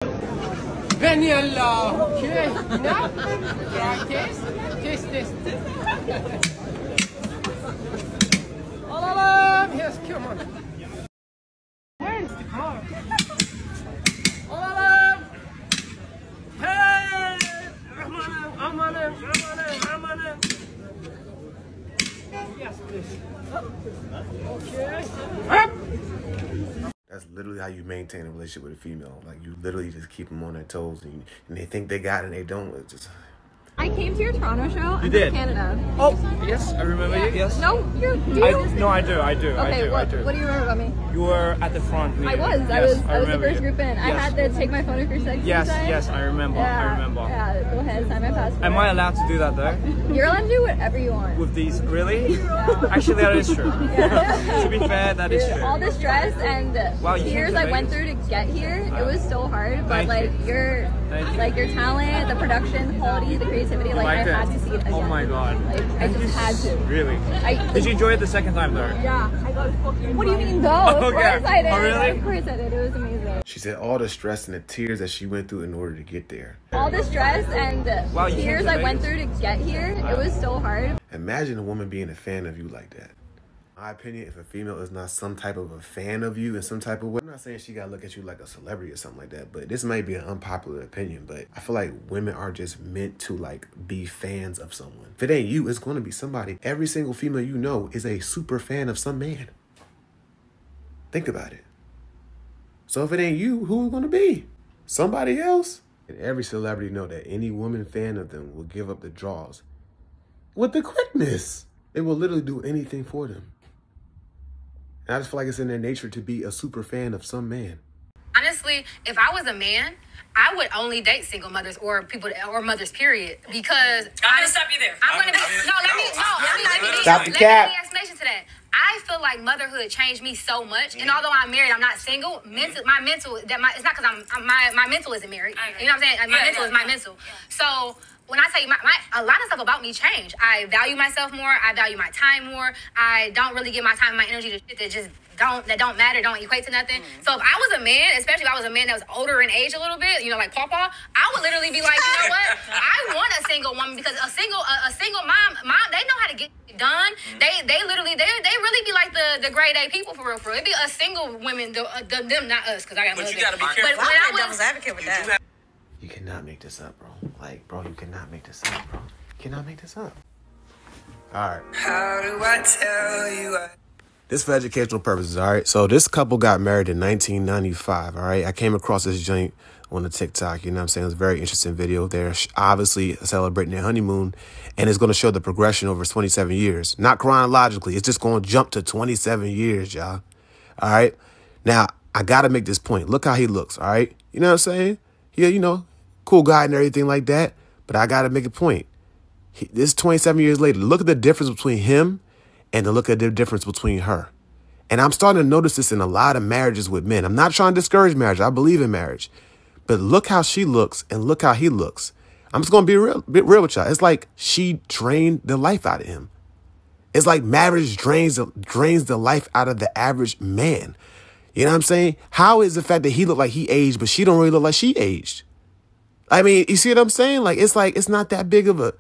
Vanilla. Okay, enough? Yeah, taste. Taste. All along. Yes, come on. Where's the car? All along. Hey! I'm on it. Yes, please. Okay. Up. That's literally how you maintain a relationship with a female. Like, you literally just keep them on their toes, and they think they got it and they don't. It's just... I came to your Toronto show. You did? From Canada. Oh, yes, I remember you, yes. No, do you? I do. Okay, what do you remember about me? You were at the front. I was the first group in. I had to take my photograph sexy Yes, I remember. Yeah, go ahead, sign my passport. Am I allowed to do that though? You're allowed to do whatever you want. With these, really? Yeah. Actually, that is true. Yeah. To be fair, that is true. All the stress and years I went through to get here, it was so hard, but your talent, the production, the quality, the creativity, I had to see it again. Oh my god. I just had to. Really? Did you enjoy it the second time though? Yeah, I got fucking. What do you mean though? Of course I did. Oh, really? Of course I did. It was amazing. She said all the stress and the tears that she went through in order to get there. All the stress and years I went through to get here, it was so hard. Imagine a woman being a fan of you like that. In my opinion, if a female is not some type of a fan of you in some type of way, I'm not saying she gotta look at you like a celebrity or something like that, but this might be an unpopular opinion, but I feel like women are just meant to be fans of someone. If it ain't you, it's gonna be somebody. Every single female you know is a super fan of some man. Think about it. So if it ain't you, who it gonna be? Somebody else? And every celebrity know that any woman fan of them will give up the draws with the quickness. They will literally do anything for them. And I just feel like it's in their nature to be a super fan of some man. Honestly, if I was a man, I would only date single mothers or people or mothers, period. Because I'm gonna stop you there. Let me Stop the cap. Let me explanation to that. I feel like motherhood changed me so much, and although I'm married, I'm not single. It's not because my mental isn't married. You know what I'm saying? My mental is my mental. So when I tell you, a lot of stuff about me changed. I value myself more. I value my time more. I don't really give my time and my energy to shit that don't matter, don't equate to nothing. So if I was a man, especially if I was a man that was older in age a little bit, like Pawpaw, I would literally be like, you know what? I want a single woman because a single mom, they know how to get it done. They really be like the grade A people for real. It'd be a single women, them not us, because I got. But you gotta be careful. But when I was devil's advocate with that. You cannot make this up, bro. Bro, you cannot make this up, bro. You cannot make this up. All right. How do I tell you? This for educational purposes, all right? So this couple got married in 1995, all right? I came across this joint on the TikTok, you know what I'm saying? It was a very interesting video. They're obviously celebrating their honeymoon, and it's going to show the progression over 27 years. Not chronologically. It's just going to jump to 27 years, y'all. All right? Now, I got to make this point. Look how he looks, all right? You know what I'm saying? Yeah, cool guy and everything like that, but I got to make a point. This 27 years later, look at the difference between him and to look at the difference between her. And I'm starting to notice this in a lot of marriages with men. I'm not trying to discourage marriage. I believe in marriage. But look how she looks and look how he looks. I'm just going to be real with y'all. It's like she drained the life out of him. It's like marriage drains the life out of the average man. You know what I'm saying? How is the fact that he looked like he aged, but she don't really look like she aged? I mean, you see what I'm saying? It's not that big of a...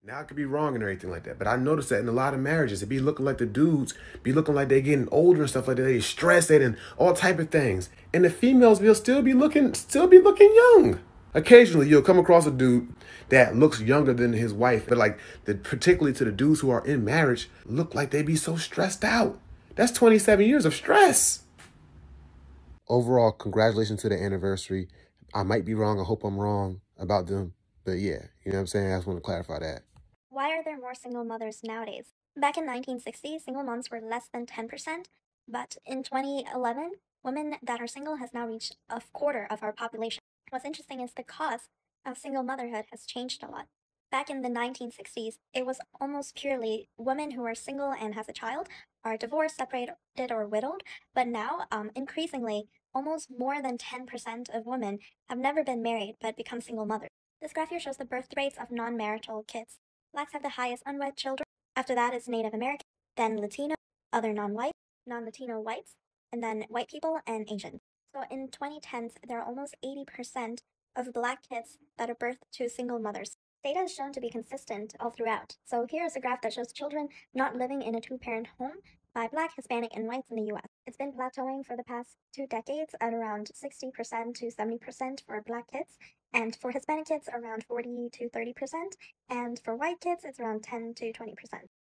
Now, I could be wrong and everything like that, but I noticed that in a lot of marriages, it be looking like the dudes be looking like they're getting older and stuff like that. They stressed and all type of things. And the females will still be looking young. Occasionally, you'll come across a dude that looks younger than his wife, but particularly to the dudes who are in marriage, look like they be so stressed out. That's 27 years of stress. Overall, congratulations to the anniversary. I might be wrong. I hope I'm wrong about them. But yeah, you know what I'm saying? I just want to clarify that. Why are there more single mothers nowadays? Back in 1960, single moms were less than 10%, but in 2011, women that are single has now reached a quarter of our population. What's interesting is the cause of single motherhood has changed a lot. Back in the 1960s, it was almost purely women who are single and has a child are divorced, separated, or widowed, but now, increasingly, almost more than 10% of women have never been married but become single mothers. This graph here shows the birth rates of non-marital kids. Blacks have the highest unwed children. After that is Native American, then Latino, other non-white, non-Latino whites, and then white people and Asian. So in 2010s, there are almost 80% of Black kids that are birthed to single mothers. Data is shown to be consistent all throughout. So here's a graph that shows children not living in a two-parent home by Black, Hispanic, and whites in the U.S. It's been plateauing for the past 2 decades at around 60% to 70% for Black kids, and for Hispanic kids around 40 to 30%, and for white kids it's around 10 to 20%.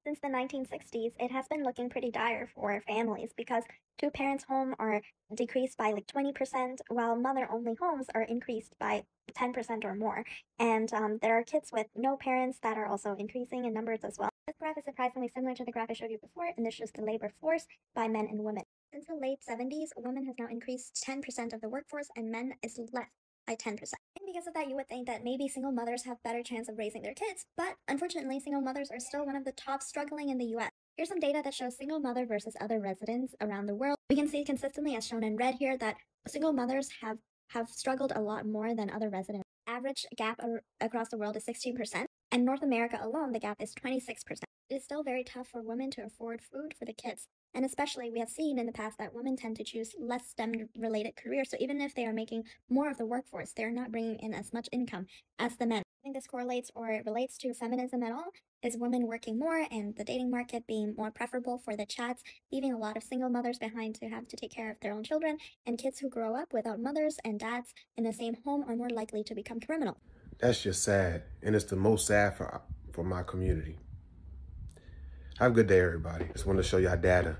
Since the 1960s, it has been looking pretty dire for families because two parents home are decreased by like 20%, while mother-only homes are increased by 10% or more. And there are kids with no parents that are also increasing in numbers as well. This graph is surprisingly similar to the graph I showed you before, and this shows the labor force by men and women. Since the late 70s, women has now increased 10% of the workforce, and men is less by 10%. And because of that, you would think that maybe single mothers have better chance of raising their kids, but unfortunately, single mothers are still one of the top struggling in the US. Here's some data that shows single mother versus other residents around the world. We can see consistently, as shown in red here, that single mothers have struggled a lot more than other residents. Average gap across the world is 16%, and North America alone, the gap is 26%. It is still very tough for women to afford food for the kids. And especially, we have seen in the past that women tend to choose less STEM-related careers. So even if they are making more of the workforce, they're not bringing in as much income as the men. I think this correlates or relates to feminism at all, is women working more and the dating market being more preferable for the chats, leaving a lot of single mothers behind to have to take care of their own children, and kids who grow up without mothers and dads in the same home are more likely to become criminal. That's just sad, and it's the most sad for my community. Have a good day, everybody. Just wanted to show y'all data.